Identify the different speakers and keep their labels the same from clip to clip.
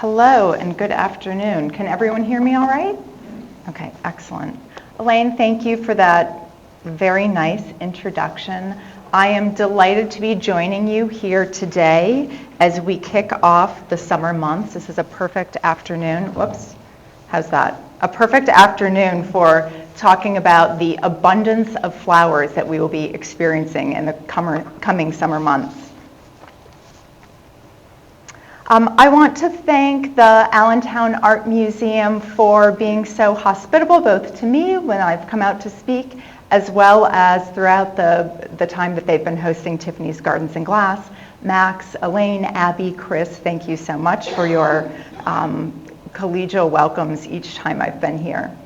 Speaker 1: Hello and good afternoon. Can everyone hear me all right? Okay, excellent. Elaine, thank you for that very nice introduction. I am delighted to be joining you here today as we kick off the summer months. This is a perfect afternoon. Whoops, how's that? A perfect afternoon for talking about the abundance of flowers that we will be experiencing in the coming summer months. I want to thank the Allentown Art Museum for being so hospitable, both to me when I've come out to speak, as well as throughout the time that they've been hosting Tiffany's Gardens and Glass. Max, Elaine, Abby, Chris, thank you so much for your collegial welcomes each time I've been here.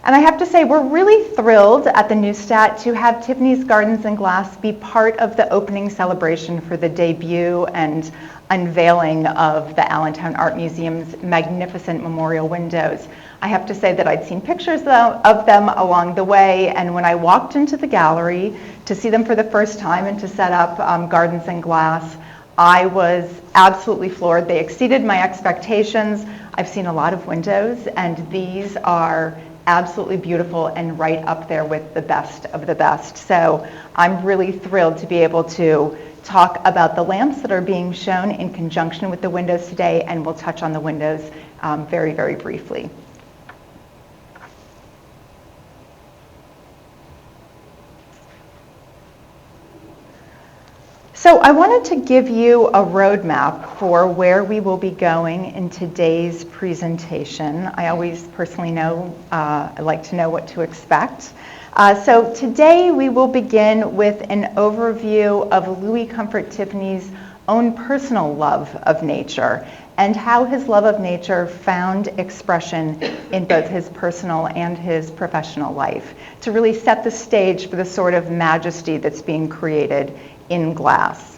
Speaker 1: And I have to say, we're really thrilled at the Neustadt to have Tiffany's Gardens and Glass be part of the opening celebration for the debut and unveiling of the Allentown Art Museum's magnificent memorial windows. I have to say that I'd seen pictures of them along the way, and when I walked into the gallery to see them for the first time and to set up Gardens and Glass, I was absolutely floored. They exceeded my expectations. I've seen a lot of windows, and these are absolutely beautiful and right up there with the best of the best. So I'm really thrilled to be able to talk about the lamps that are being shown in conjunction with the windows today, and we'll touch on the windows very, very briefly. So I wanted to give you a roadmap for where we will be going in today's presentation. I always personally I like to know what to expect. So today we will begin with an overview of Louis Comfort Tiffany's own personal love of nature and how his love of nature found expression in both his personal and his professional life to really set the stage for the sort of majesty that's being created in glass.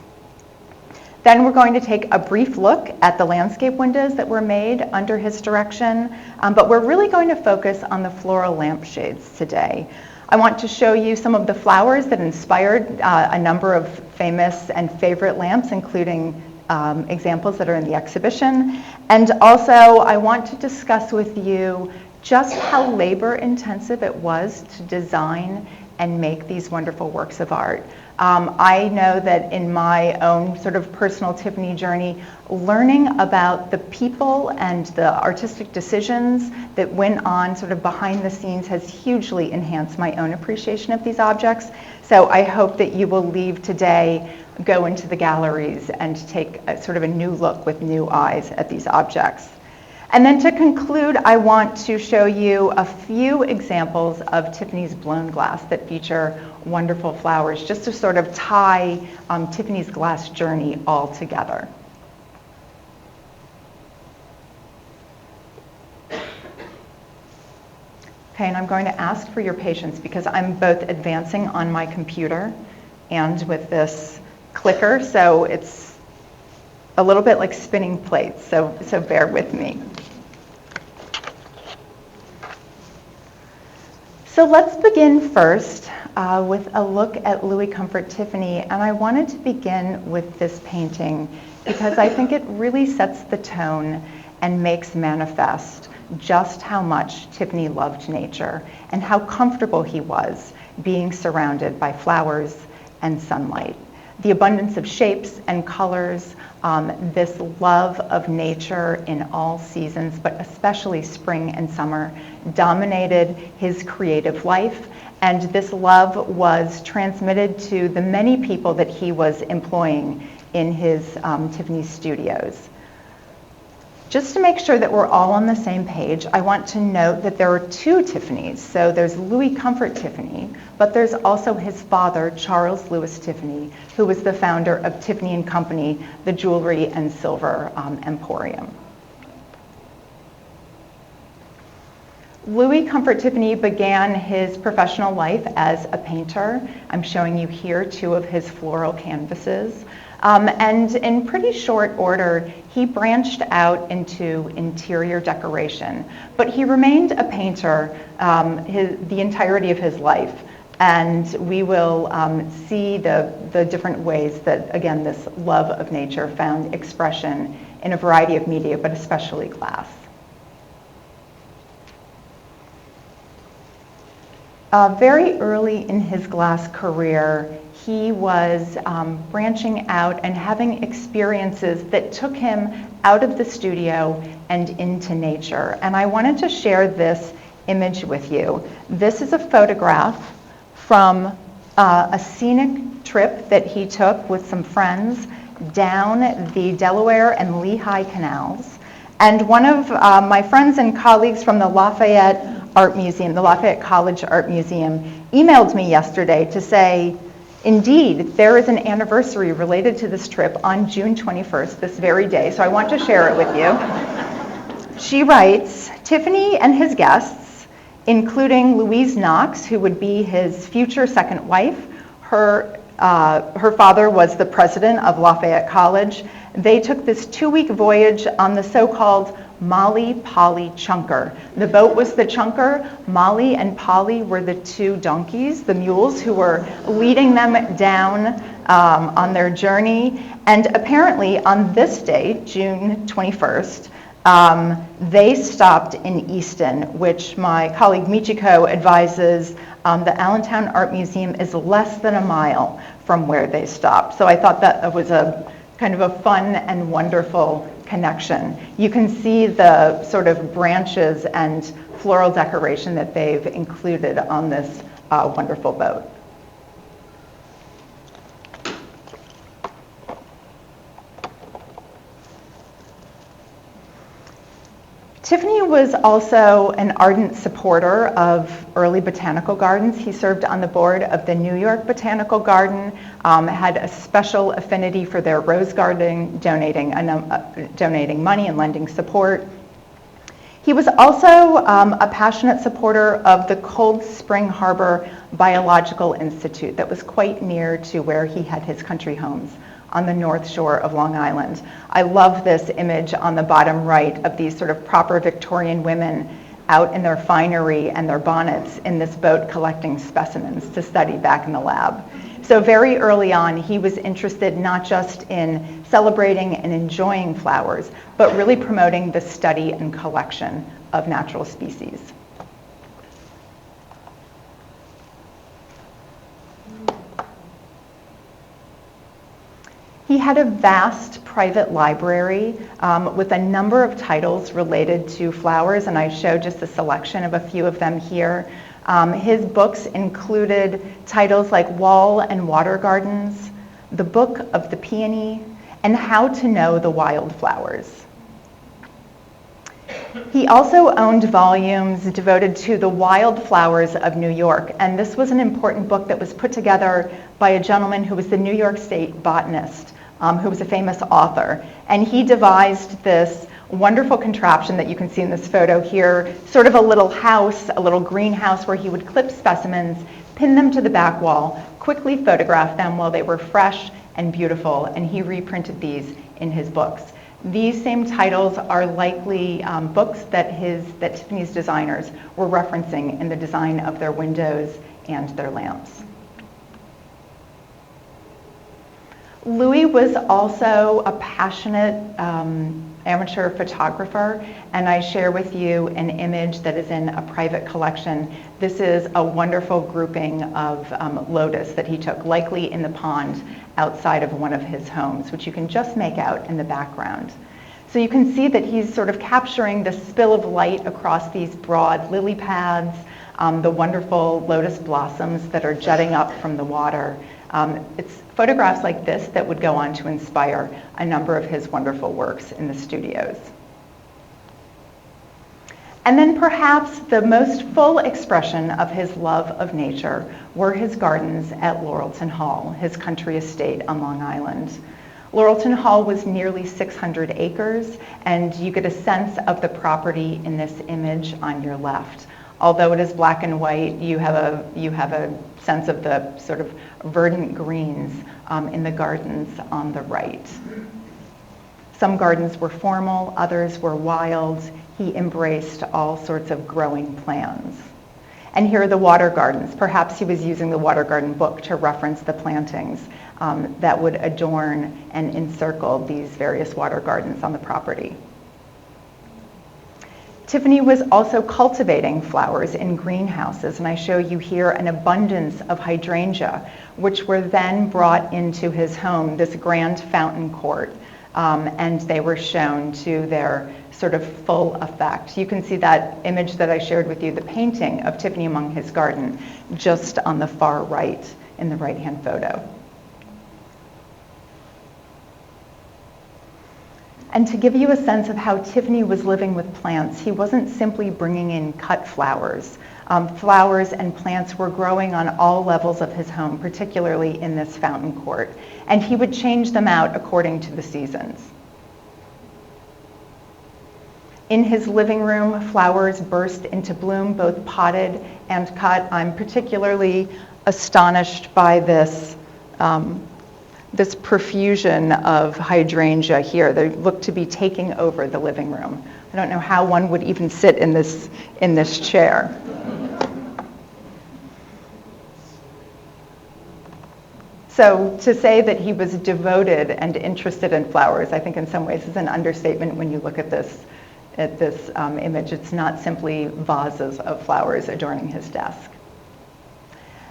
Speaker 1: Then we're going to take a brief look at the landscape windows that were made under his direction, but we're really going to focus on the floral lampshades today. I want to show you some of the flowers that inspired a number of famous and favorite lamps, including examples that are in the exhibition. And also, I want to discuss with you just how labor intensive it was to design and make these wonderful works of art. I know that in my own sort of personal Tiffany journey, learning about the people and the artistic decisions that went on sort of behind the scenes has hugely enhanced my own appreciation of these objects. So I hope that you will leave today, go into the galleries, and take sort of a new look with new eyes at these objects. And then to conclude, I want to show you a few examples of Tiffany's blown glass that feature wonderful flowers, just to sort of tie Tiffany's glass journey all together. Okay, and I'm going to ask for your patience because I'm both advancing on my computer and with this clicker, so it's a little bit like spinning plates, so bear with me. So let's begin first with a look at Louis Comfort Tiffany, and I wanted to begin with this painting because I think it really sets the tone and makes manifest just how much Tiffany loved nature and how comfortable he was being surrounded by flowers and sunlight. The abundance of shapes and colors, this love of nature in all seasons, but especially spring and summer, dominated his creative life, and this love was transmitted to the many people that he was employing in his Tiffany studios. Just to make sure that we're all on the same page, I want to note that there are two Tiffany's. So there's Louis Comfort Tiffany, but there's also his father, Charles Louis Tiffany, who was the founder of Tiffany and Company, the jewelry and silver emporium. Louis Comfort Tiffany began his professional life as a painter. I'm showing you here two of his floral canvases. And in pretty short order, he branched out into interior decoration. But he remained a painter the entirety of his life. And we will see the different ways that, again, this love of nature found expression in a variety of media, but especially glass. Very early in his glass career, he was branching out and having experiences that took him out of the studio and into nature. And I wanted to share this image with you. This is a photograph from a scenic trip that he took with some friends down the Delaware and Lehigh canals. And one of my friends and colleagues from the Lafayette Art Museum, the Lafayette College Art Museum, emailed me yesterday to say, indeed, there is an anniversary related to this trip on June 21st, this very day, so I want to share it with you. She writes, Tiffany and his guests, including Louise Knox, who would be his future second wife, her father was the president of Lafayette College. They took this 2-week voyage on the so-called Molly Polly Chunker. The boat was the Chunker. Molly and Polly were the 2 donkeys, the mules, who were leading them down on their journey. And apparently on this day, June 21st, they stopped in Easton, which my colleague Michiko advises the Allentown Art Museum is less than a mile from where they stopped. So I thought that was a kind of a fun and wonderful connection. You can see the sort of branches and floral decoration that they've included on this wonderful boat. Tiffany was also an ardent supporter of early botanical gardens. He served on the board of the New York Botanical Garden, had a special affinity for their rose garden, donating money and lending support. He was also a passionate supporter of the Cold Spring Harbor Biological Institute that was quite near to where he had his country homes on the North Shore of Long Island. I love this image on the bottom right of these sort of proper Victorian women out in their finery and their bonnets in this boat collecting specimens to study back in the lab. So very early on, he was interested not just in celebrating and enjoying flowers, but really promoting the study and collection of natural species. He had a vast private library with a number of titles related to flowers, and I show just a selection of a few of them here. His books included titles like Wall and Water Gardens, The Book of the Peony, and How to Know the Wildflowers. He also owned volumes devoted to the wildflowers of New York, and this was an important book that was put together by a gentleman who was the New York State botanist, who was a famous author. And he devised this wonderful contraption that you can see in this photo here, sort of a little house, a little greenhouse where he would clip specimens, pin them to the back wall, quickly photograph them while they were fresh and beautiful, and he reprinted these in his books. These same titles are likely books that Tiffany's designers were referencing in the design of their windows and their lamps. Louis was also a passionate amateur photographer, and I share with you an image that is in a private collection. This is a wonderful grouping of lotus that he took, likely in the pond outside of one of his homes, which you can just make out in the background. So you can see that he's sort of capturing the spill of light across these broad lily pads, the wonderful lotus blossoms that are jutting up from the water. It's photographs like this that would go on to inspire a number of his wonderful works in the studios. And then perhaps the most full expression of his love of nature were his gardens at Laurelton Hall, his country estate on Long Island. Laurelton Hall was nearly 600 acres, and you get a sense of the property in this image on your left. Although it is black and white, you have a sense of the sort of verdant greens in the gardens on the right. Some gardens were formal, others were wild. He embraced all sorts of growing plans. And here are the water gardens. Perhaps he was using the water garden book to reference the plantings that would adorn and encircle these various water gardens on the property. Tiffany was also cultivating flowers in greenhouses, and I show you here an abundance of hydrangea, which were then brought into his home, this grand fountain court, and they were shown to their sort of full effect. You can see that image that I shared with you, the painting of Tiffany among his garden, just on the far right in the right-hand photo. And to give you a sense of how Tiffany was living with plants, he wasn't simply bringing in cut flowers. Flowers and plants were growing on all levels of his home, particularly in this fountain court. And he would change them out according to the seasons. In his living room, flowers burst into bloom, both potted and cut. I'm particularly astonished by this this profusion of hydrangea here. They look to be taking over the living room. I don't know how one would even sit in this chair. So to say that he was devoted and interested in flowers, I think in some ways is an understatement when you look at this image. It's not simply vases of flowers adorning his desk.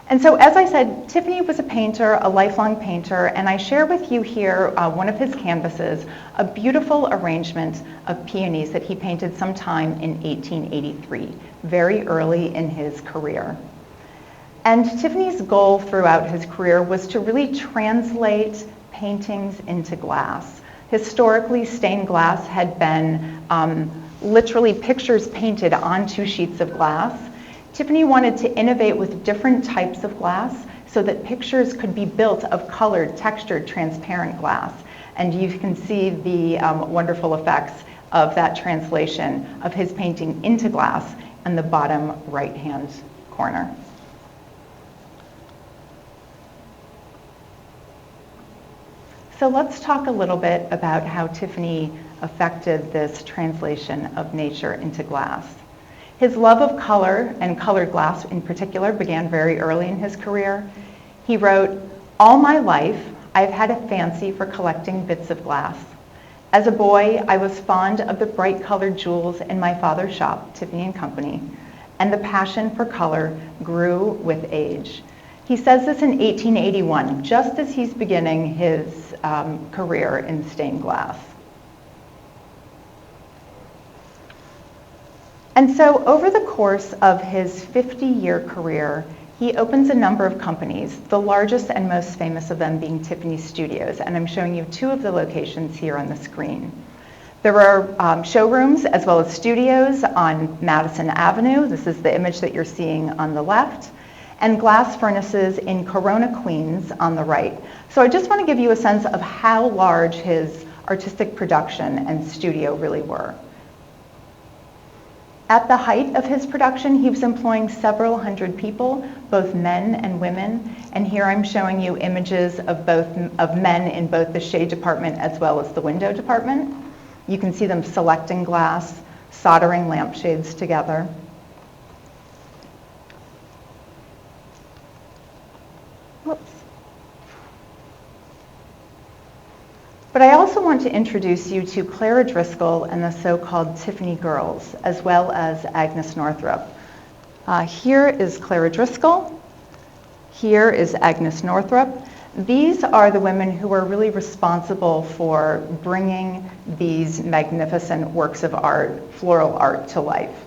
Speaker 1: And so, as I said, Tiffany was a painter, a lifelong painter, and I share with you here one of his canvases, a beautiful arrangement of peonies that he painted sometime in 1883, very early in his career. And Tiffany's goal throughout his career was to really translate paintings into glass. Historically, stained glass had been literally pictures painted onto sheets of glass. Tiffany wanted to innovate with different types of glass so that pictures could be built of colored, textured, transparent glass. And you can see the wonderful effects of that translation of his painting into glass in the bottom right-hand corner. So let's talk a little bit about how Tiffany affected this translation of nature into glass. His love of color, and colored glass in particular, began very early in his career. He wrote, "All my life, I've had a fancy for collecting bits of glass. As a boy, I was fond of the bright colored jewels in my father's shop, Tiffany and Company, and the passion for color grew with age." He says this in 1881, just as he's beginning his career in stained glass. And so over the course of his 50-year career, he opens a number of companies, the largest and most famous of them being Tiffany Studios, and I'm showing you two of the locations here on the screen. There are showrooms as well as studios on Madison Avenue. This is the image that you're seeing on the left, and glass furnaces in Corona, Queens on the right. So I just want to give you a sense of how large his artistic production and studio really were. At the height of his production, he was employing several hundred people, both men and women. And here I'm showing you images of men in both the shade department as well as the window department. You can see them selecting glass, soldering lampshades together. Whoops. But I also want to introduce you to Clara Driscoll and the so-called Tiffany girls, as well as Agnes Northrop. Here is Clara Driscoll. Here is Agnes Northrop. These are the women who are really responsible for bringing these magnificent works of art, floral art, to life.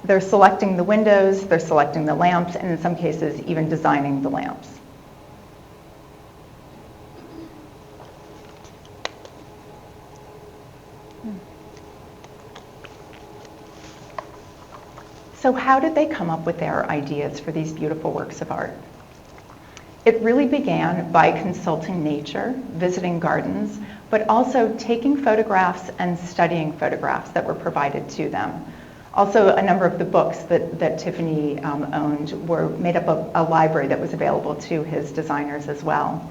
Speaker 1: They're selecting the windows, they're selecting the lamps, and in some cases, even designing the lamps. So how did they come up with their ideas for these beautiful works of art? It really began by consulting nature, visiting gardens, but also taking photographs and studying photographs that were provided to them. Also, a number of the books that Tiffany owned were made up of a library that was available to his designers as well.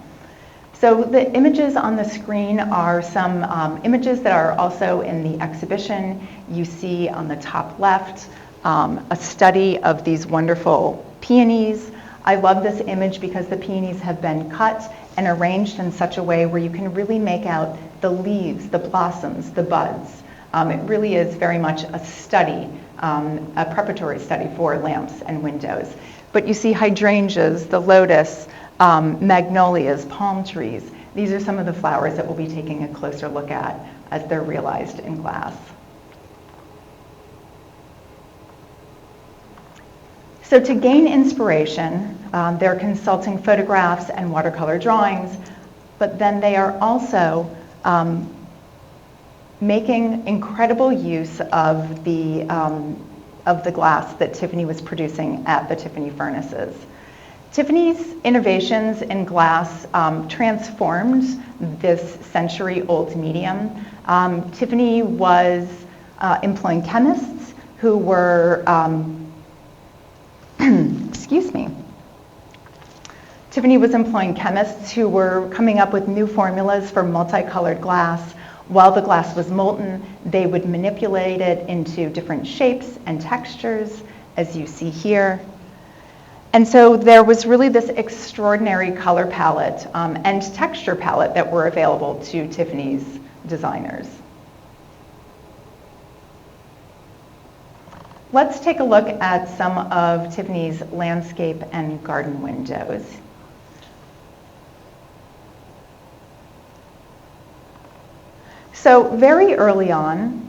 Speaker 1: So the images on the screen are some images that are also in the exhibition. You see on the top left a study of these wonderful peonies. I love this image because the peonies have been cut and arranged in such a way where you can really make out the leaves, the blossoms, the buds. It really is very much a study, a preparatory study for lamps and windows. But you see hydrangeas, the lotus, magnolias, palm trees. These are some of the flowers that we'll be taking a closer look at as they're realized in glass. So to gain inspiration, they're consulting photographs and watercolor drawings, but then they are also making incredible use of the glass that Tiffany was producing at the Tiffany furnaces. Tiffany's innovations in glass transformed this century-old medium. Tiffany was employing chemists who were, excuse me. Tiffany was employing chemists who were coming up with new formulas for multicolored glass. While the glass was molten, they would manipulate it into different shapes and textures, as you see here. And so there was really this extraordinary color palette and texture palette that were available to Tiffany's designers. Let's take a look at some of Tiffany's landscape and garden windows. So very early on,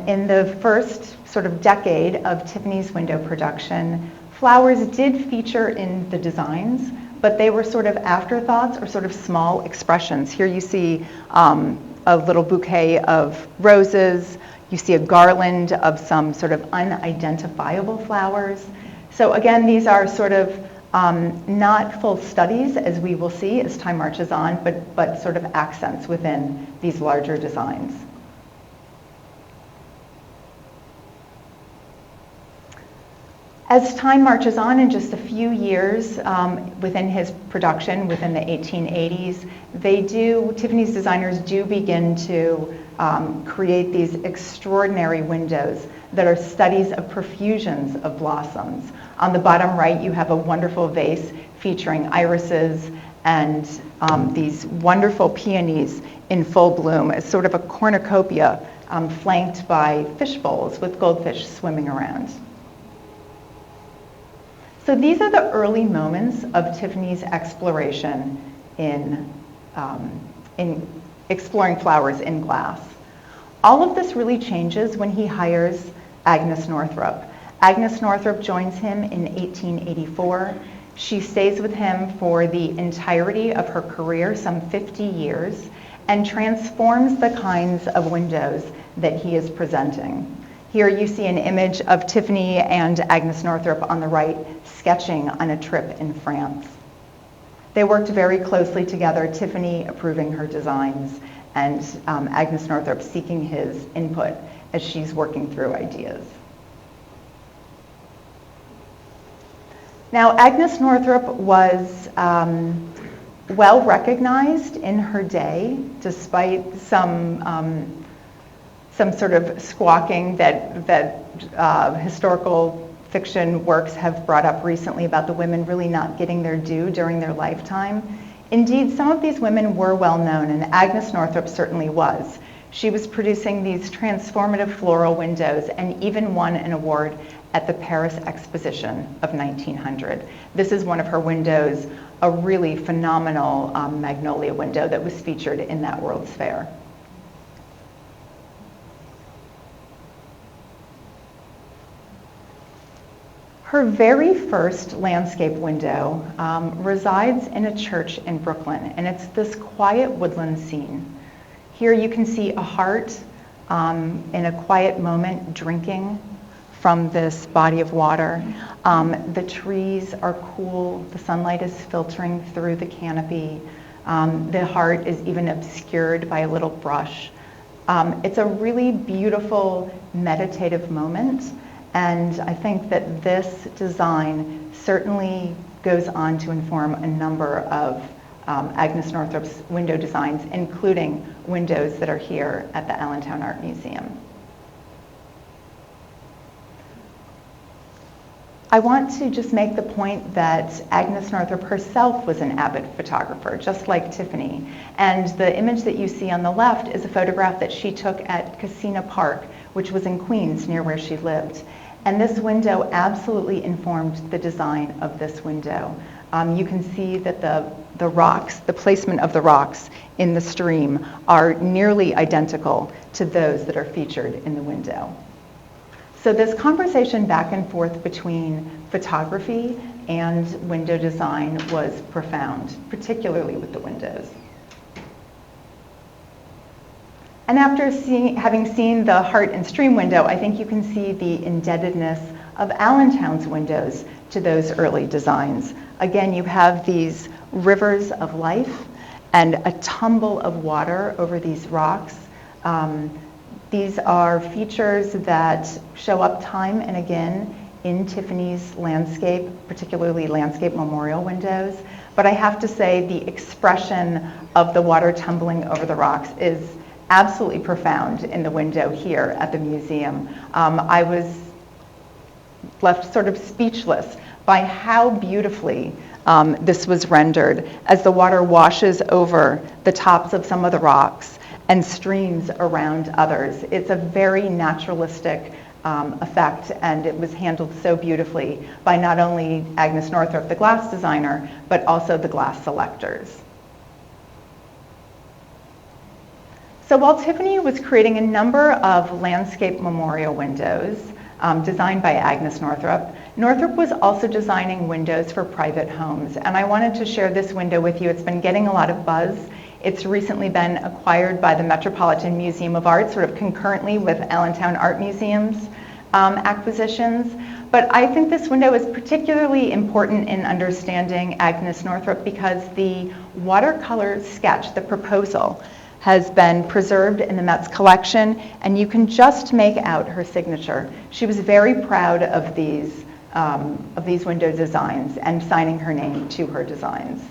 Speaker 1: in the first sort of decade of Tiffany's window production, flowers did feature in the designs, but they were sort of afterthoughts or sort of small expressions. Here you see a little bouquet of roses. You see a garland of some sort of unidentifiable flowers. So again, these are sort of not full studies, as we will see as time marches on, but sort of accents within these larger designs. As time marches on, in just a few years within his production, within the 1880s, Tiffany's designers do begin to create these extraordinary windows that are studies of profusions of blossoms. On the bottom right, you have a wonderful vase featuring irises and these wonderful peonies in full bloom as sort of a cornucopia flanked by fish bowls with goldfish swimming around. So these are the early moments of Tiffany's exploration in exploring flowers in glass. All of this really changes when he hires Agnes Northrop. Agnes Northrop joins him in 1884. She stays with him for the entirety of her career, some 50 years, and transforms the kinds of windows that he is presenting. Here you see an image of Tiffany and Agnes Northrop on the right, sketching on a trip in France. They worked very closely together, Tiffany approving her designs and Agnes Northrop seeking his input as she's working through ideas. Now, Agnes Northrop was well recognized in her day, despite some sort of squawking that historical fiction works have brought up recently about the women really not getting their due during their lifetime. Indeed, some of these women were well known, and Agnes Northrop certainly was. She was producing these transformative floral windows and even won an award at the Paris Exposition of 1900. This is one of her windows, a really phenomenal magnolia window that was featured in that World's Fair. Her very first landscape window resides in a church in Brooklyn, and it's this quiet woodland scene. Here you can see a heart in a quiet moment drinking from this body of water. The trees are cool, the sunlight is filtering through the canopy. The heart is even obscured by a little brush. It's a really beautiful meditative moment. And I think that this design certainly goes on to inform a number of Agnes Northrop's window designs, including windows that are here at the Allentown Art Museum. I want to just make the point that Agnes Northrop herself was an avid photographer, just like Tiffany. And the image that you see on the left is a photograph that she took at Casina Park, which was in Queens, near where she lived. And this window absolutely informed the design of this window. You can see that the rocks, the placement of the rocks in the stream are nearly identical to those that are featured in the window. So this conversation back and forth between photography and window design was profound, particularly with the windows. And after having seen the Heart and Stream window, I think you can see the indebtedness of Allentown's windows to those early designs. Again, you have these rivers of life and a tumble of water over these rocks. These are features that show up time and again in Tiffany's landscape, particularly landscape memorial windows. But I have to say the expression of the water tumbling over the rocks is absolutely profound in the window here at the museum. I was left sort of speechless by how beautifully this was rendered as the water washes over the tops of some of the rocks and streams around others. It's a very naturalistic effect, and it was handled so beautifully by not only Agnes Northrop, the glass designer, but also the glass selectors. So while Tiffany was creating a number of landscape memorial windows designed by Agnes Northrop, Northrop was also designing windows for private homes. And I wanted to share this window with you. It's been getting a lot of buzz. It's recently been acquired by the Metropolitan Museum of Art, sort of concurrently with Allentown Art Museum's acquisitions. But I think this window is particularly important in understanding Agnes Northrop because the watercolor sketch, the proposal, has been preserved in the Met's collection, and you can just make out her signature. She was very proud of these window designs and signing her name to her designs.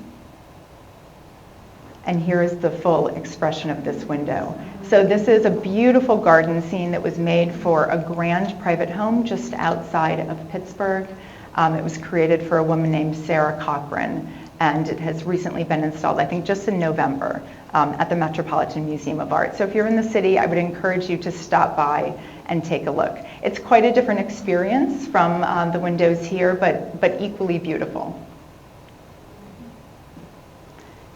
Speaker 1: And here is the full expression of this window. So this is a beautiful garden scene that was made for a grand private home just outside of Pittsburgh. It was created for a woman named Sarah Cochran, and it has recently been installed, I think just in November, at the Metropolitan Museum of Art. So if you're in the city, I would encourage you to stop by and take a look. It's quite a different experience from the windows here, but equally beautiful.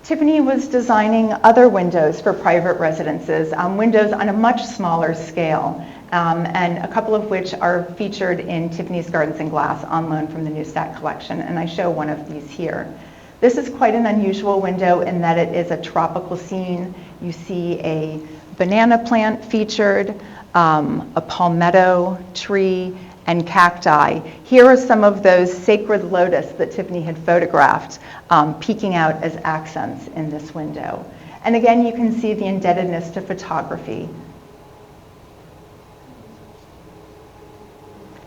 Speaker 1: Tiffany was designing other windows for private residences, windows on a much smaller scale, and a couple of which are featured in Tiffany's Gardens and Glass on loan from the Neustadt collection, and I show one of these here. This is quite an unusual window in that it is a tropical scene. You see a banana plant featured, a palmetto tree, and cacti. Here are some of those sacred lotus that Tiffany had photographed peeking out as accents in this window. And again, you can see the indebtedness to photography.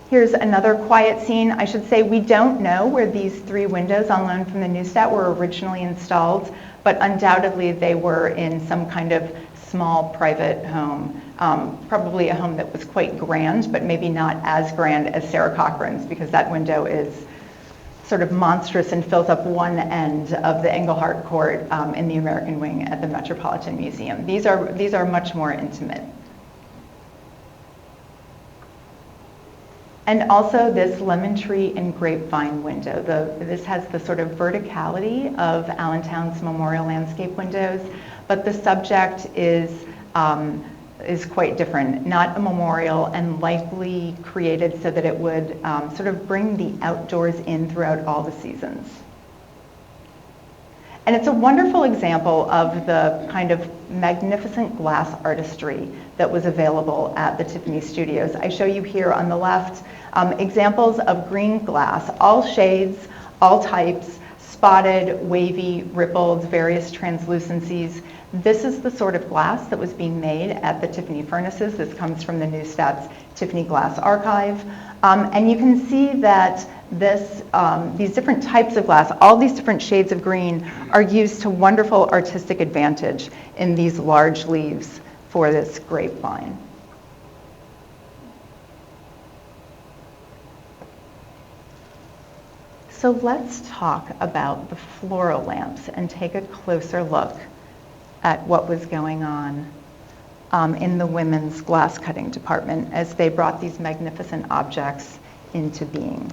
Speaker 1: Here's another quiet scene. I should say we don't know where these three windows on loan from the Neustadt were originally installed, but undoubtedly they were in some kind of small private home. Probably a home that was quite grand, but maybe not as grand as Sarah Cochran's, because that window is sort of monstrous and fills up one end of the Engelhart Court in the American Wing at the Metropolitan Museum. These are much more intimate. And also this lemon tree and grapevine window. This has the sort of verticality of Allentown's memorial landscape windows, but the subject is quite different. Not a memorial, and likely created so that it would sort of bring the outdoors in throughout all the seasons. And it's a wonderful example of the kind of magnificent glass artistry that was available at the Tiffany Studios. I show you here on the left examples of green glass, all shades, all types, spotted, wavy, rippled, various translucencies. This is the sort of glass that was being made at the Tiffany furnaces. This comes from the Neustadt's Tiffany Glass Archive. And you can see that these different types of glass, all these different shades of green, are used to wonderful artistic advantage in these large leaves for this grapevine. So let's talk about the floral lamps and take a closer look at what was going on in the women's glass cutting department as they brought these magnificent objects into being.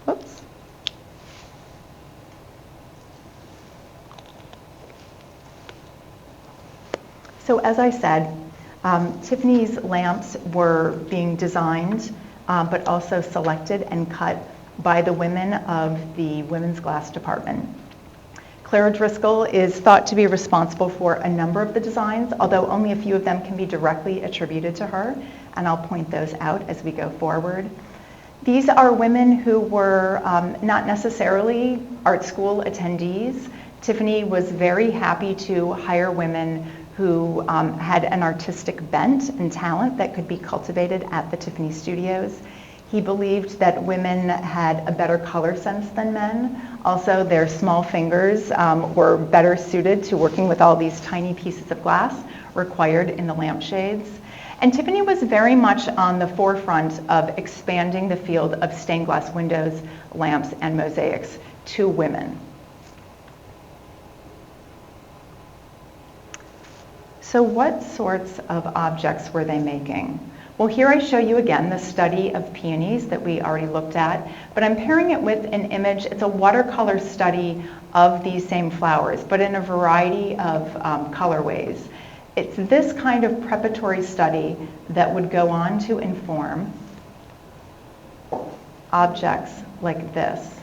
Speaker 1: Whoops. So as I said, Tiffany's lamps were being designed, but also selected and cut by the women of the women's glass department. Clara Driscoll is thought to be responsible for a number of the designs, although only a few of them can be directly attributed to her, and I'll point those out as we go forward. These are women who were not necessarily art school attendees. Tiffany was very happy to hire women who had an artistic bent and talent that could be cultivated at the Tiffany studios. He believed that women had a better color sense than men. Also, their small fingers were better suited to working with all these tiny pieces of glass required in the lampshades. And Tiffany was very much on the forefront of expanding the field of stained glass windows, lamps, and mosaics to women. So what sorts of objects were they making? Well, here I show you again the study of peonies that we already looked at, but I'm pairing it with an image. It's a watercolor study of these same flowers, but in a variety of colorways. It's this kind of preparatory study that would go on to inform objects like this.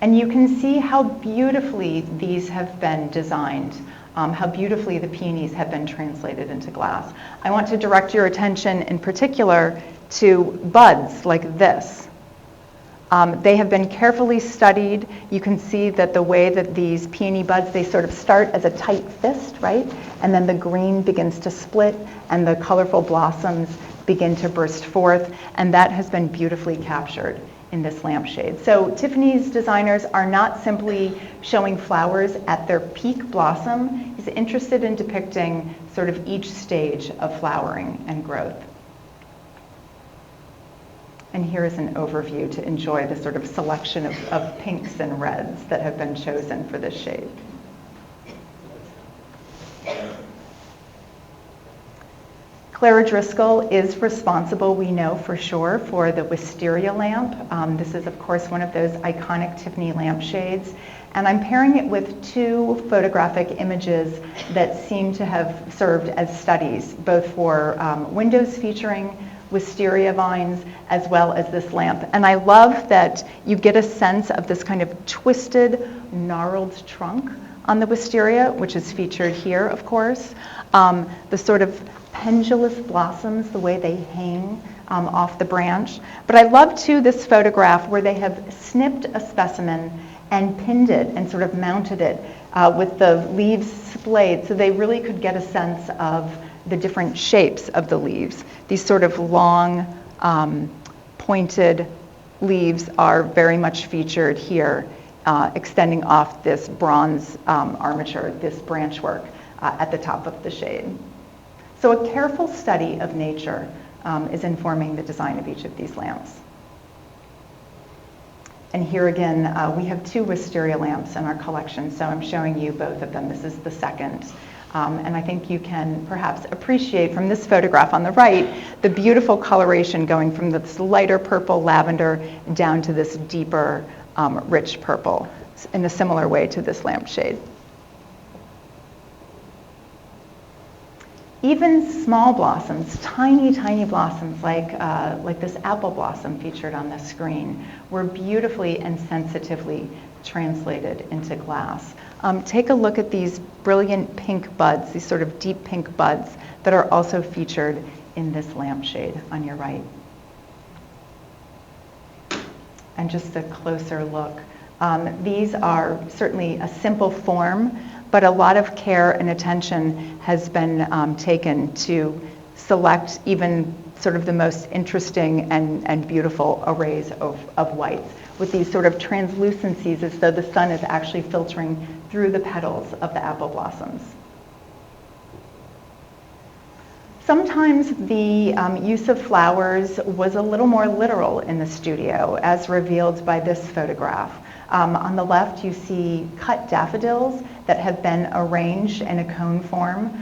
Speaker 1: And you can see how beautifully these have been designed. How beautifully the peonies have been translated into glass. I want to direct your attention in particular to buds like this. They have been carefully studied. You can see that the way that these peony buds, they sort of start as a tight fist, right? And then the green begins to split and the colorful blossoms begin to burst forth, and that has been beautifully captured in this lampshade. So Tiffany's designers are not simply showing flowers at their peak blossom. He's interested in depicting sort of each stage of flowering and growth. And here is an overview to enjoy the sort of selection of pinks and reds that have been chosen for this shade. Clara Driscoll is responsible, we know for sure, for the wisteria lamp. This is, of course, one of those iconic Tiffany lampshades. And I'm pairing it with two photographic images that seem to have served as studies, both for windows featuring wisteria vines as well as this lamp. And I love that you get a sense of this kind of twisted, gnarled trunk on the wisteria, which is featured here, of course. The sort of pendulous blossoms, the way they hang off the branch. But I love, too, this photograph where they have snipped a specimen and pinned it and sort of mounted it with the leaves splayed so they really could get a sense of the different shapes of the leaves. These sort of long, pointed leaves are very much featured here, extending off this bronze armature, this branchwork at the top of the shade. So a careful study of nature is informing the design of each of these lamps. And here again, we have two wisteria lamps in our collection, so I'm showing you both of them. This is the second. And I think you can perhaps appreciate from this photograph on the right the beautiful coloration going from this lighter purple lavender down to this deeper rich purple in a similar way to this lampshade. Even small blossoms, tiny, tiny blossoms like this apple blossom featured on the screen, were beautifully and sensitively translated into glass. Take a look at these brilliant pink buds, these sort of deep pink buds that are also featured in this lampshade on your right. And just a closer look. These are certainly a simple form, but a lot of care and attention has been taken to select even sort of the most interesting and beautiful arrays of whites, with these sort of translucencies as though the sun is actually filtering through the petals of the apple blossoms. Sometimes the use of flowers was a little more literal in the studio, as revealed by this photograph. On the left, you see cut daffodils that have been arranged in a cone form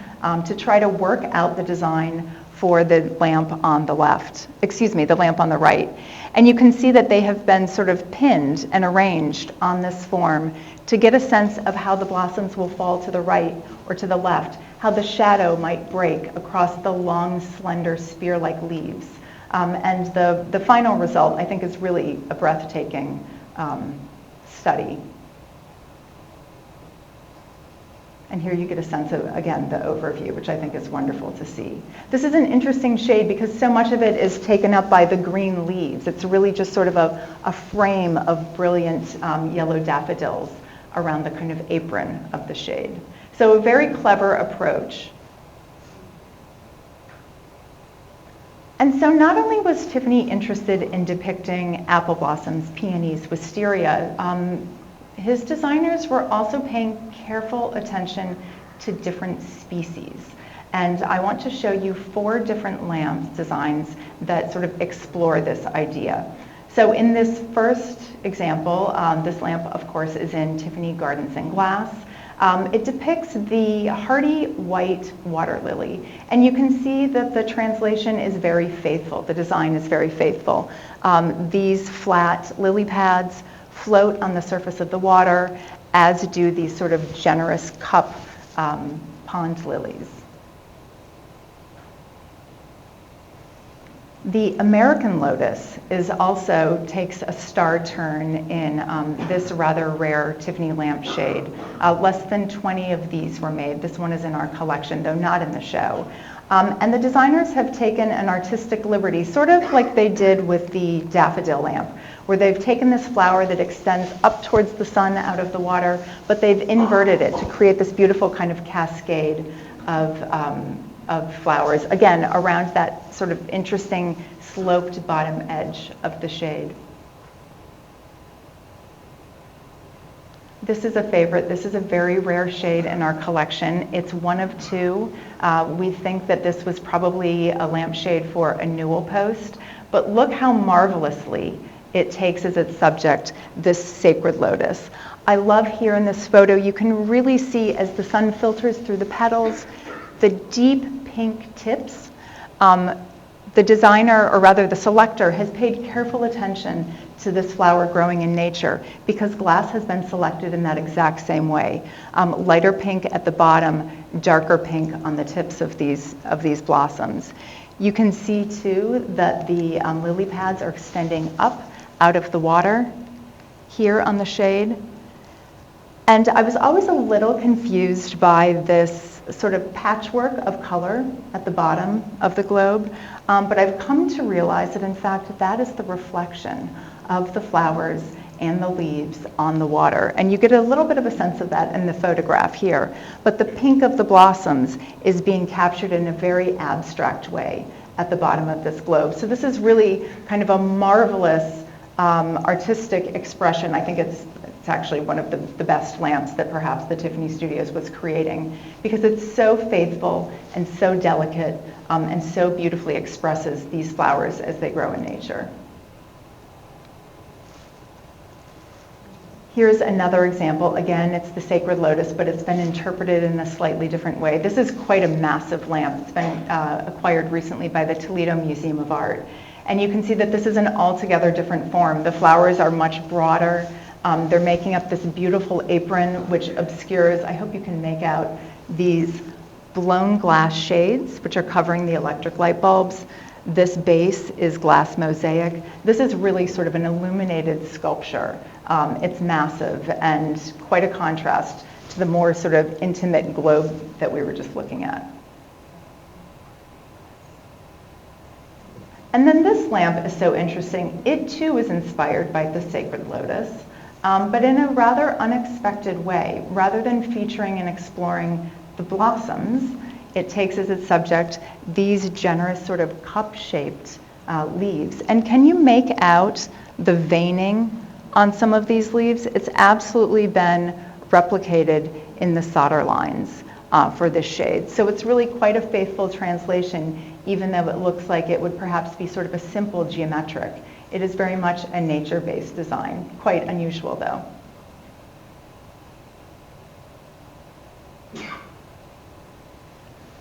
Speaker 1: to try to work out the design for the lamp on the left, the lamp on the right. And you can see that they have been sort of pinned and arranged on this form to get a sense of how the blossoms will fall to the right or to the left, how the shadow might break across the long, slender, spear-like leaves. And the final result, I think, is really a breathtaking study. And here you get a sense of, again, the overview, which I think is wonderful to see. This is an interesting shade because so much of it is taken up by the green leaves. It's really just sort of a frame of brilliant yellow daffodils around the kind of apron of the shade. So a very clever approach. And so not only was Tiffany interested in depicting apple blossoms, peonies, wisteria, his designers were also paying careful attention to different species. And I want to show you 4 different lamp designs that sort of explore this idea. So in this first example, this lamp, of course, is in Tiffany Gardens in Glass. It depicts the hardy white water lily. And you can see that the translation is very faithful. The design is very faithful. These flat lily pads float on the surface of the water, as do these sort of generous cup pond lilies. The American lotus takes a star turn in this rather rare Tiffany lamp shade. Less than 20 of these were made. This one is in our collection, though not in the show. And the designers have taken an artistic liberty, sort of like they did with the daffodil lamp, where they've taken this flower that extends up towards the sun out of the water, but they've inverted it to create this beautiful kind of cascade of flowers, again, around that sort of interesting sloped bottom edge of the shade. This is a favorite. This is a very rare shade in our collection. It's one of 2. We think that this was probably a lampshade for a newel post, but look how marvelously it takes as its subject this sacred lotus. I love here in this photo, you can really see as the sun filters through the petals, the deep pink tips. The designer, or rather the selector, has paid careful attention to this flower growing in nature because glass has been selected in that exact same way. Lighter pink at the bottom, darker pink on the tips of these blossoms. You can see too that the lily pads are extending up out of the water here on the shade. And I was always a little confused by this sort of patchwork of color at the bottom of the globe, but I've come to realize that in fact that is the reflection of the flowers and the leaves on the water. And you get a little bit of a sense of that in the photograph here. But the pink of the blossoms is being captured in a very abstract way at the bottom of this globe. So this is really kind of a marvelous artistic expression. I think it's actually one of the best lamps that perhaps the Tiffany Studios was creating because it's so faithful and so delicate and so beautifully expresses these flowers as they grow in nature. Here's another example. Again, it's the sacred lotus, but it's been interpreted in a slightly different way. This is quite a massive lamp. It's been acquired recently by the Toledo Museum of Art. And you can see that this is an altogether different form. The flowers are much broader. They're making up this beautiful apron, which obscures, I hope you can make out, these blown glass shades, which are covering the electric light bulbs. This base is glass mosaic. This is really sort of an illuminated sculpture. It's massive and quite a contrast to the more sort of intimate globe that we were just looking at. And then this lamp is so interesting. It too is inspired by the sacred lotus, but in a rather unexpected way. Rather than featuring and exploring the blossoms, it takes as its subject these generous sort of cup-shaped leaves. And can you make out the veining on some of these leaves? It's absolutely been replicated in the solder lines. for this shade. So it's really quite a faithful translation, even though it looks like it would perhaps be sort of a simple geometric. It is very much a nature-based design, quite unusual though.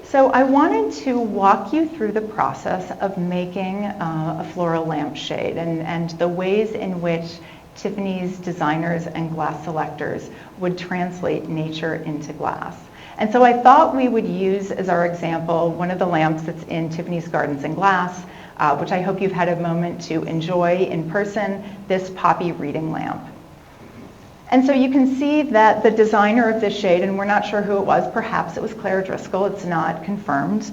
Speaker 1: So I wanted to walk you through the process of making a floral lampshade and the ways in which Tiffany's designers and glass selectors would translate nature into glass. And so I thought we would use as our example one of the lamps that's in Tiffany's Gardens and Glass, which I hope you've had a moment to enjoy in person, this poppy reading lamp. And so you can see that the designer of this shade, and we're not sure who it was, perhaps it was Claire Driscoll, it's not confirmed,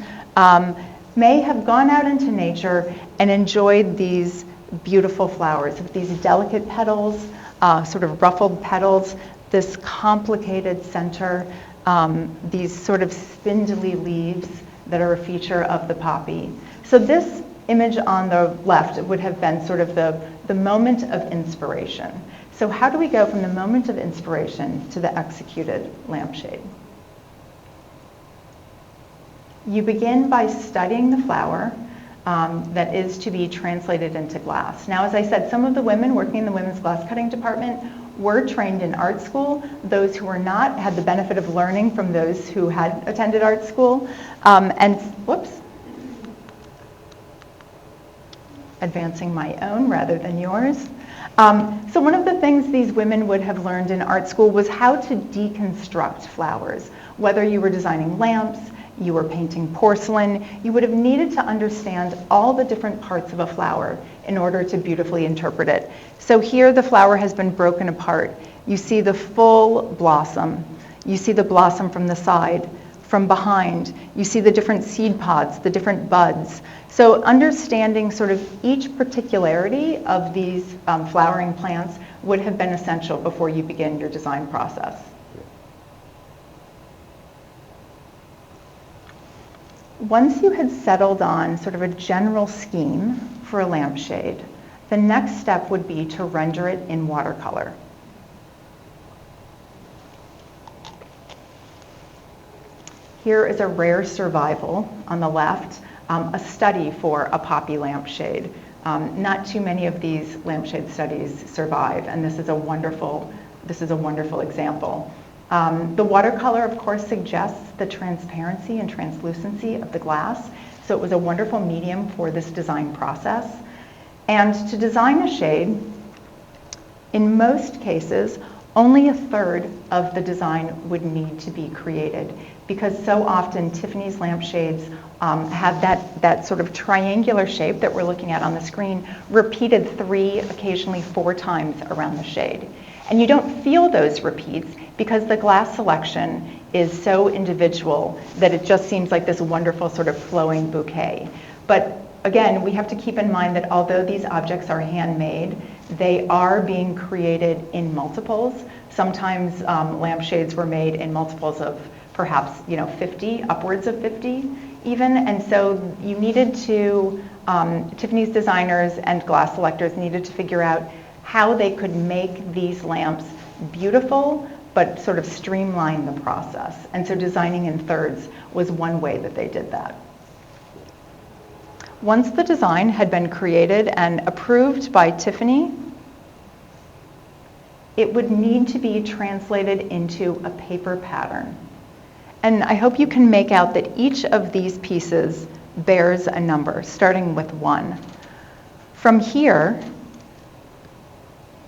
Speaker 1: may have gone out into nature and enjoyed these beautiful flowers with these delicate petals, sort of ruffled petals, this complicated center, these sort of spindly leaves that are a feature of the poppy. So this image on the left would have been sort of the moment of inspiration. So how do we go from the moment of inspiration to the executed lampshade? You begin by studying the flower that is to be translated into glass. Now, as I said, some of the women working in the women's glass cutting department were trained in art school. Those who were not had the benefit of learning from those who had attended art school. Advancing my own rather than yours. So one of the things these women would have learned in art school was how to deconstruct flowers. Whether you were designing lamps, you were painting porcelain, you would have needed to understand all the different parts of a flower in order to beautifully interpret it. So here the flower has been broken apart. You see the full blossom. You see the blossom from the side, from behind. You see the different seed pods, the different buds. So understanding sort of each particularity of these flowering plants would have been essential before you begin your design process. Once you had settled on sort of a general scheme for a lampshade, the next step would be to render it in watercolor. Here is a rare survival on the left, a study for a poppy lampshade. Not too many of these lampshade studies survive, and this is a wonderful example. The watercolor, of course, suggests the transparency and translucency of the glass, so it was a wonderful medium for this design process. And to design a shade, in most cases, only a third of the design would need to be created, because so often Tiffany's lampshades have that sort of triangular shape that we're looking at on the screen repeated 3, occasionally 4 times around the shade. And you don't feel those repeats because the glass selection is so individual that it just seems like this wonderful sort of flowing bouquet. But again, we have to keep in mind that although these objects are handmade, they are being created in multiples. Sometimes lampshades were made in multiples of perhaps 50, upwards of 50 even. And so you needed to, Tiffany's designers and glass selectors needed to figure out how they could make these lamps beautiful, but sort of streamline the process. And so designing in thirds was one way that they did that. Once the design had been created and approved by Tiffany, it would need to be translated into a paper pattern. And I hope you can make out that each of these pieces bears a number, starting with 1. From here,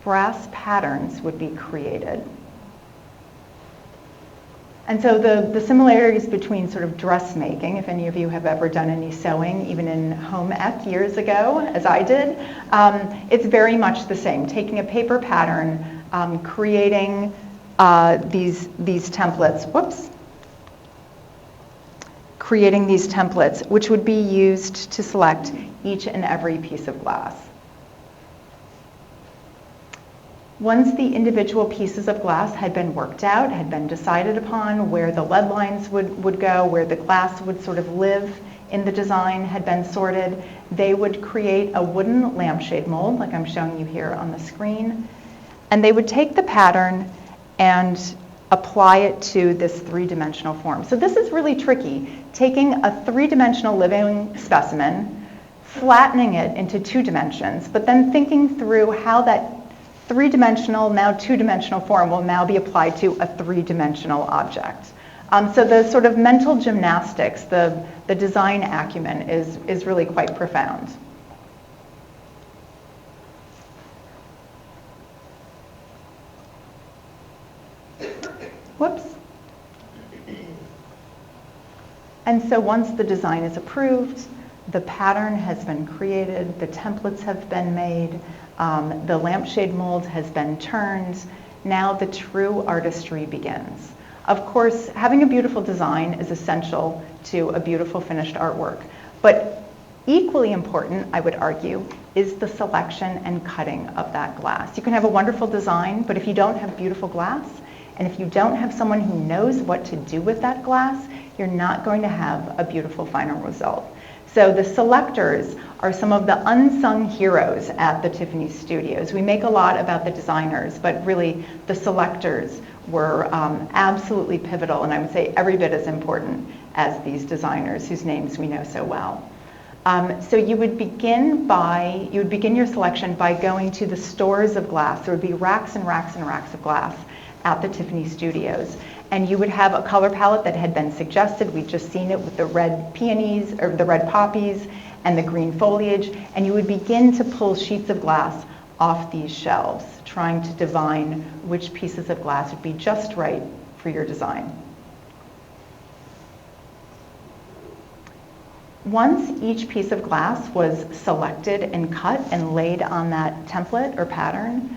Speaker 1: brass patterns would be created. And so the similarities between sort of dressmaking, if any of you have ever done any sewing, even in home ec years ago, as I did, it's very much the same. Taking a paper pattern, creating these templates, creating these templates, which would be used to select each and every piece of glass. Once the individual pieces of glass had been worked out, had been decided upon, where the lead lines would go, where the glass would sort of live in the design had been sorted, they would create a wooden lampshade mold, like I'm showing you here on the screen. And they would take the pattern and apply it to this three-dimensional form. So this is really tricky, taking a three-dimensional living specimen, flattening it into 2 dimensions, but then thinking through how that three-dimensional, now 2-dimensional form will now be applied to a 3-dimensional object. So the sort of mental gymnastics, the design acumen is really quite profound. Whoops. And so once the design is approved, the pattern has been created, the templates have been made, the lampshade mold has been turned, now the true artistry begins. Of course, having a beautiful design is essential to a beautiful finished artwork, but equally important, I would argue, is the selection and cutting of that glass. You can have a wonderful design, but if you don't have beautiful glass, and if you don't have someone who knows what to do with that glass, you're not going to have a beautiful final result. So the selectors are some of the unsung heroes at the Tiffany studios. We make a lot about the designers, but really the selectors were absolutely pivotal, and I would say every bit as important as these designers whose names we know so well. So you would begin your selection by going to the stores of glass. There would be racks and racks and racks of glass at the Tiffany studios. And you would have a color palette that had been suggested. We've just seen it with the red peonies, or the red poppies, and the green foliage. And you would begin to pull sheets of glass off these shelves, trying to divine which pieces of glass would be just right for your design. Once each piece of glass was selected and cut and laid on that template or pattern,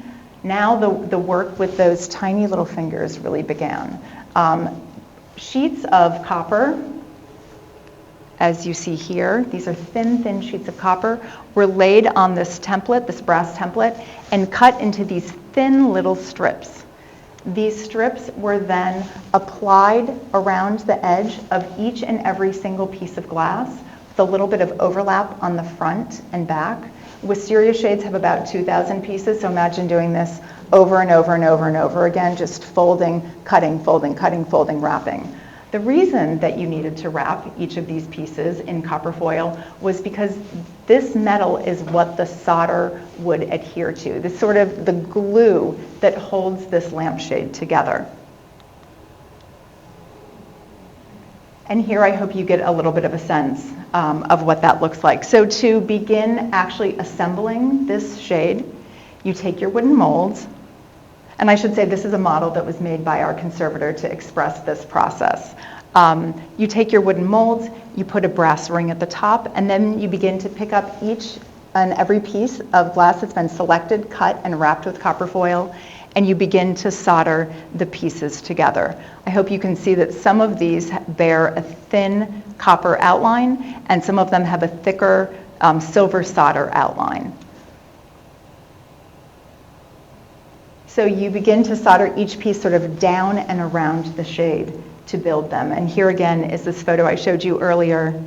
Speaker 1: now the work with those tiny little fingers really began. Sheets of copper, as you see here, these are thin, thin sheets of copper, were laid on this template, this brass template, and cut into these thin little strips. These strips were then applied around the edge of each and every single piece of glass with a little bit of overlap on the front and back. Wisteria shades have about 2,000 pieces, so imagine doing this over and over and over and over again, just folding, cutting, folding, cutting, folding, wrapping. The reason that you needed to wrap each of these pieces in copper foil was because this metal is what the solder would adhere to. This sort of the glue that holds this lampshade together. And here I hope you get a little bit of a sense of what that looks like. So to begin actually assembling this shade, you take your wooden molds, and I should say this is a model that was made by our conservator to express this process. You take your wooden molds, you put a brass ring at the top, and then you begin to pick up each and every piece of glass that's been selected, cut, and wrapped with copper foil, and you begin to solder the pieces together. I hope you can see that some of these bear a thin copper outline, and some of them have a thicker silver solder outline. So you begin to solder each piece sort of down and around the shade to build them. And here again is this photo I showed you earlier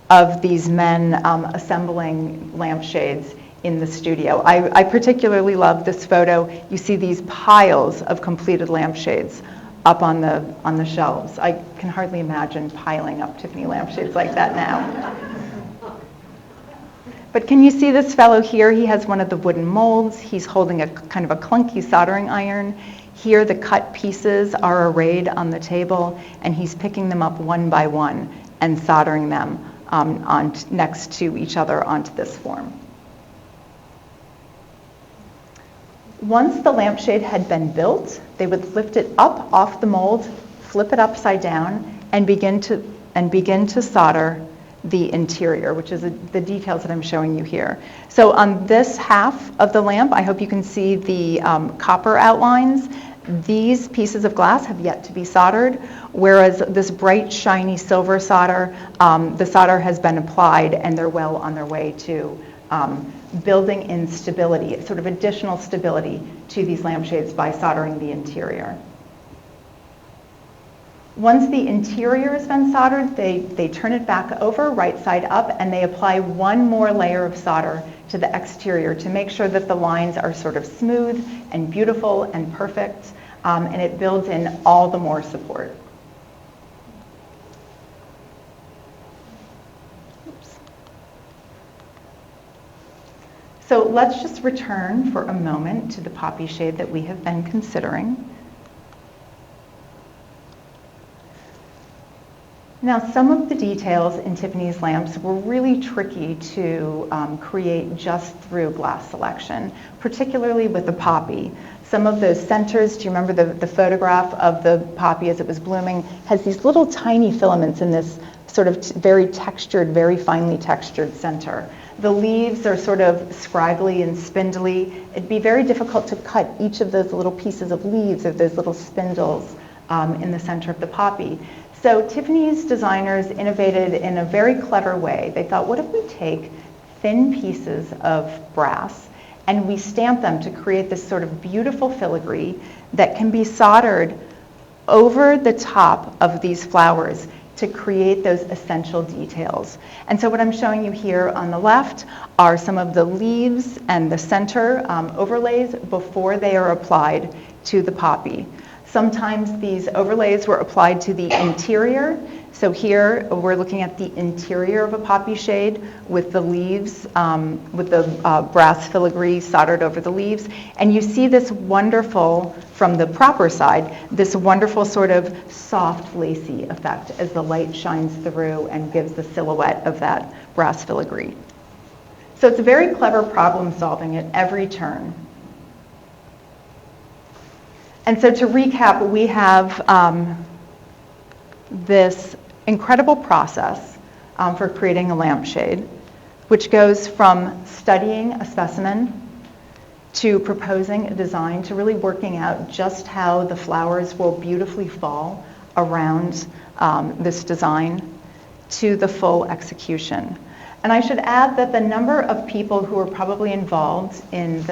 Speaker 1: of these men assembling lampshades in the studio. I particularly love this photo. You see these piles of completed lampshades up on the shelves. I can hardly imagine piling up Tiffany lampshades like that now. But can you see this fellow here? He has one of the wooden molds. He's holding a kind of a clunky soldering iron. Here the cut pieces are arrayed on the table, and he's picking them up one by one and soldering them next to each other onto this form. Once the lampshade had been built, they would lift it up off the mold, flip it upside down, and begin to solder the interior, which is the details that I'm showing you here. So on this half of the lamp, I hope you can see the copper outlines. These pieces of glass have yet to be soldered, whereas this bright, shiny silver solder, the solder has been applied, and they're well on their way to building in stability, sort of additional stability to these lampshades by soldering the interior. Once the interior has been soldered, they turn it back over, right side up, and they apply one more layer of solder to the exterior to make sure that the lines are sort of smooth and beautiful and perfect. and it builds in all the more support. So let's just return for a moment to the poppy shade that we have been considering. Now, some of the details in Tiffany's lamps were really tricky to create just through glass selection, particularly with the poppy. Some of those centers, do you remember the photograph of the poppy as it was blooming, has these little tiny filaments in this sort of very textured, very finely textured center. The leaves are sort of scraggly and spindly. It'd be very difficult to cut each of those little pieces of leaves or those little spindles in the center of the poppy. So Tiffany's designers innovated in a very clever way. They thought, what if we take thin pieces of brass and we stamp them to create this sort of beautiful filigree that can be soldered over the top of these flowers to create those essential details. And so what I'm showing you here on the left are some of the leaves and the center overlays before they are applied to the poppy. Sometimes these overlays were applied to the interior. So here we're looking at the interior of a poppy shade with the leaves, with the brass filigree soldered over the leaves. And you see this wonderful, from the proper side, this wonderful sort of soft lacy effect as the light shines through and gives the silhouette of that brass filigree. So it's very clever problem solving at every turn. And so to recap, we have this incredible process for creating a lampshade, which goes from studying a specimen to proposing a design to really working out just how the flowers will beautifully fall around this design to the full execution. And I should add that the number of people who were probably involved in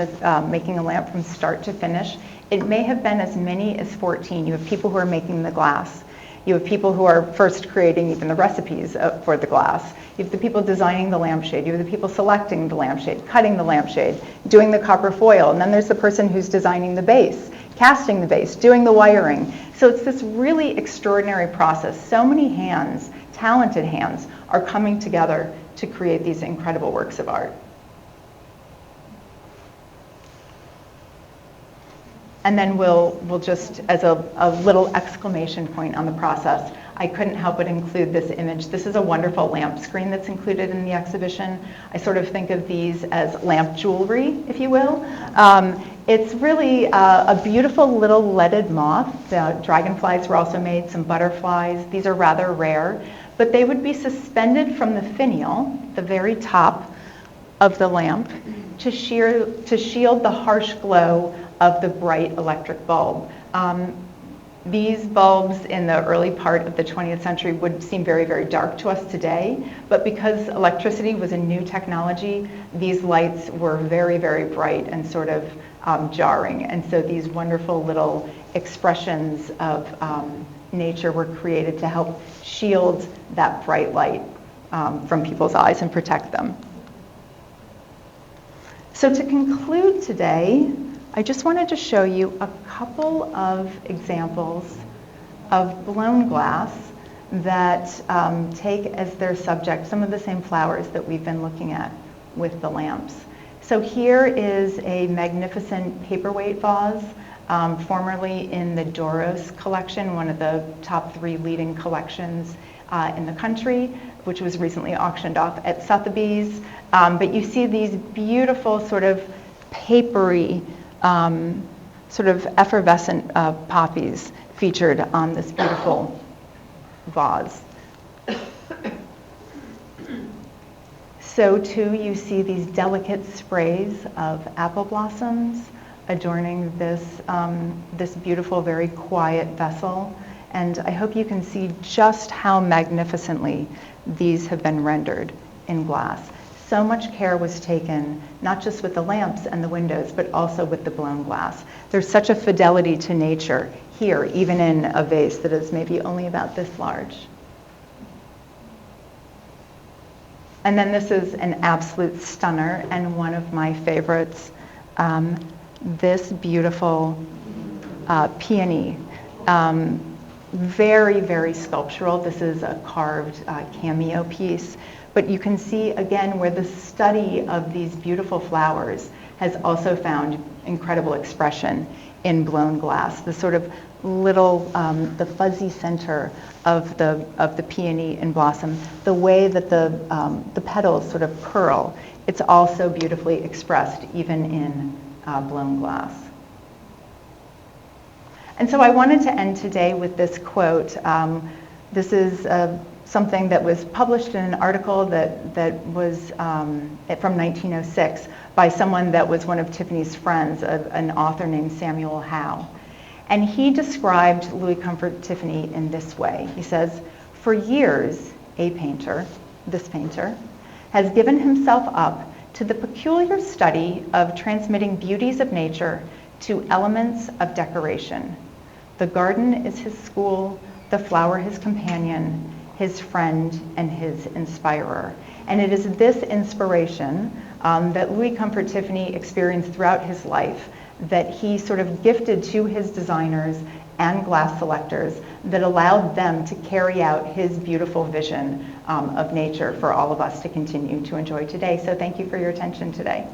Speaker 1: making a lamp from start to finish, it may have been as many as 14. You have people who are making the glass. You have people who are first creating even the recipes for the glass. You have the people designing the lampshade. You have the people selecting the lampshade, cutting the lampshade, doing the copper foil. And then there's the person who's designing the base, casting the base, doing the wiring. So it's this really extraordinary process. So many hands, talented hands, are coming together to create these incredible works of art. And then we'll just, as a little exclamation point on the process, I couldn't help but include this image. This is a wonderful lamp screen that's included in the exhibition. I sort of think of these as lamp jewelry, if you will. It's really a beautiful little leaded moth. The dragonflies were also made, some butterflies. These are rather rare, but they would be suspended from the finial, the very top of the lamp, to shield the harsh glow of the bright electric bulb. These bulbs in the early part of the 20th century would seem very, very dark to us today, but because electricity was a new technology, these lights were very, very bright and sort of jarring. And so these wonderful little expressions of nature were created to help shield that bright light from people's eyes and protect them. So to conclude today, I just wanted to show you a couple of examples of blown glass that take as their subject some of the same flowers that we've been looking at with the lamps. So here is a magnificent paperweight vase, formerly in the Doros collection, one of the top 3 leading collections in the country, which was recently auctioned off at Sotheby's. But you see these beautiful sort of papery, sort of effervescent poppies featured on this beautiful vase. So too, you see these delicate sprays of apple blossoms adorning this, this beautiful, very quiet vessel. And I hope you can see just how magnificently these have been rendered in glass. So much care was taken, not just with the lamps and the windows, but also with the blown glass. There's such a fidelity to nature here, even in a vase that is maybe only about this large. And then this is an absolute stunner and one of my favorites. This beautiful peony. Very, very sculptural. This is a carved cameo piece. But you can see, again, where the study of these beautiful flowers has also found incredible expression in blown glass. The sort of little, the fuzzy center of the peony in blossom, the way that the petals sort of curl, it's also beautifully expressed even in blown glass. And so I wanted to end today with this quote. This is something that was published in an article that was from 1906 by someone that was one of Tiffany's friends, an author named Samuel Howe. And he described Louis Comfort Tiffany in this way. He says, "For years, a painter, this painter, has given himself up to the peculiar study of transmitting beauties of nature to elements of decoration. The garden is his school, the flower his companion, his friend, and his inspirer." And it is this inspiration that Louis Comfort Tiffany experienced throughout his life that he sort of gifted to his designers and glass selectors that allowed them to carry out his beautiful vision of nature for all of us to continue to enjoy today. So thank you for your attention today.